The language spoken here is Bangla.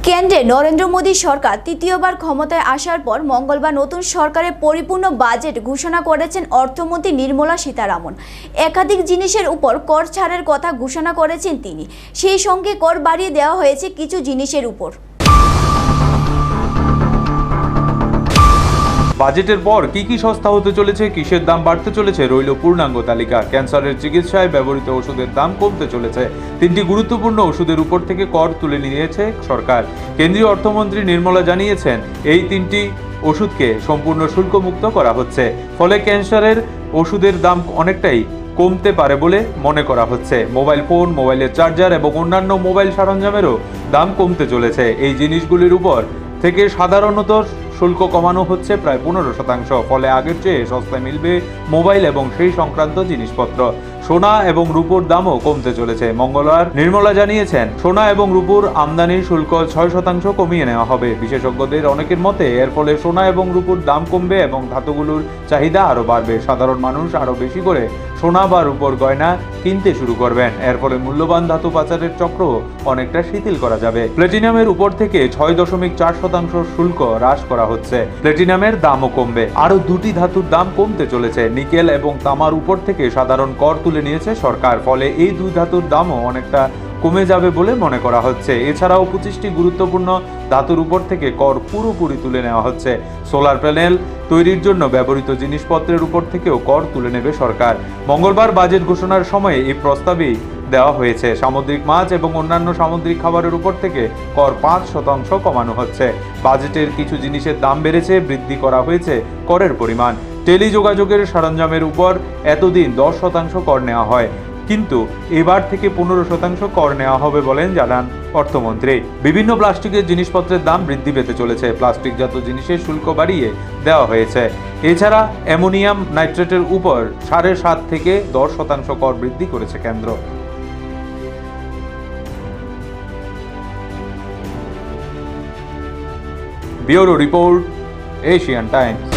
কেন্দ্রে নরেন্দ্র মোদী সরকার তৃতীয়বার ক্ষমতায় আসার পর মঙ্গলবার নতুন সরকারের পরিপূর্ণ বাজেট ঘোষণা করেছেন অর্থমন্ত্রী নির্মলা সীতারামন। একাধিক জিনিসের উপর কর ছাড়ের কথা ঘোষণা করেছেন তিনি। সেই সঙ্গে কর বাড়িয়ে দেওয়া হয়েছে কিছু জিনিসের উপর। বাজেটের পর কি কি সস্তা হতে চলেছে, কিসের দাম বাড়তে চলেছে, রইল পূর্ণাঙ্গ তালিকা। ক্যান্সারের চিকিৎসায় ব্যবহৃত ওষুধের দাম কমতে চলেছে। তিনটি গুরুত্বপূর্ণ ওষুধের উপর থেকে কর তুলে নিয়েছে সরকার। কেন্দ্রীয় অর্থমন্ত্রী নির্মলা জানিয়েছেন, এই তিনটি ওষুধকে সম্পূর্ণ শুল্কমুক্ত করা হচ্ছে। ফলে ক্যান্সারের ওষুধের দাম অনেকটাই কমতে পারে বলে মনে করা হচ্ছে। মোবাইল ফোন, মোবাইলের চার্জার এবং অন্যান্য মোবাইল সরঞ্জামেরও দাম কমতে চলেছে। এই জিনিসগুলির উপর থেকে সাধারণত শুল্ক কমানো হচ্ছে প্রায় 15%। ফলে আগের চেয়ে সস্তায় মিলবে মোবাইল এবং সেই সংক্রান্ত জিনিসপত্র। সোনা এবং রূপোর দামও কমতে চলেছে। মঙ্গলবার নির্মলা জানিয়েছেন, সোনা এবং রূপোর আমদানির শুল্ক 6% কমিয়ে নেওয়া হবে। বিশেষজ্ঞদের অনেকের মতে এর ফলে সোনা এবং রূপোর দাম কমবে এবং ধাতুগুলোর চাহিদা আরও বাড়বে। সাধারণ মানুষ আরও বেশি করে সোনা বা রূপোর গয়না কিনতে শুরু করবেন। এর ফলে মূল্যবান ধাতু পাচারের চক্র অনেকটা শিথিল করা যাবে। প্লাটিনামের উপর থেকে 6.4% শুল্ক হ্রাস করা হচ্ছে। প্লাটিনামের দামও কমবে। আরো দুটি ধাতুর দাম কমতে চলেছে। নিকেল এবং তামার উপর থেকে সাধারণ কর তুলে নিয়েছে সরকার। ফলে এই দুই ধাতুর দামও অনেকটা কমে যাবে বলে মনে করা হচ্ছে। এছাড়াও 25টি গুরুত্বপূর্ণ ধাতুর উপর থেকে কর পুরোপুরি তুলে নেওয়া হচ্ছে। সোলার প্যানেল তৈরির জন্য ব্যবহৃত জিনিসপত্রের উপর থেকেও কর তুলে নেবে সরকার। মঙ্গলবার বাজেট ঘোষণার সময় এই প্রস্তাবই দেওয়া হয়েছে। সামুদ্রিক মাছ এবং অন্যান্য সামুদ্রিক খাবারের উপর থেকে কর 5% কমানো হচ্ছে। বাজেটের কিছু জিনিসের দাম বেড়েছে, বৃদ্ধি করা হয়েছে করের পরিমাণ। টেলিযোগাযোগের সরঞ্জামের উপর এতদিন 10% কর নেওয়া হয়, কিন্তু এবার থেকে 15% কর নেওয়া হবে বলেন জানান অর্থমন্ত্রী। বিভিন্ন প্লাস্টিকের জিনিসপত্রের দাম বৃদ্ধি পেতে চলেছে। প্লাস্টিকজাত জিনিসের শুল্ক বাড়িয়ে দেওয়া হয়েছে। এছাড়া অ্যামোনিয়াম নাইট্রেটের উপর 7.5 থেকে 10% কর বৃদ্ধি করেছে কেন্দ্র। Bureau report, Asian Times.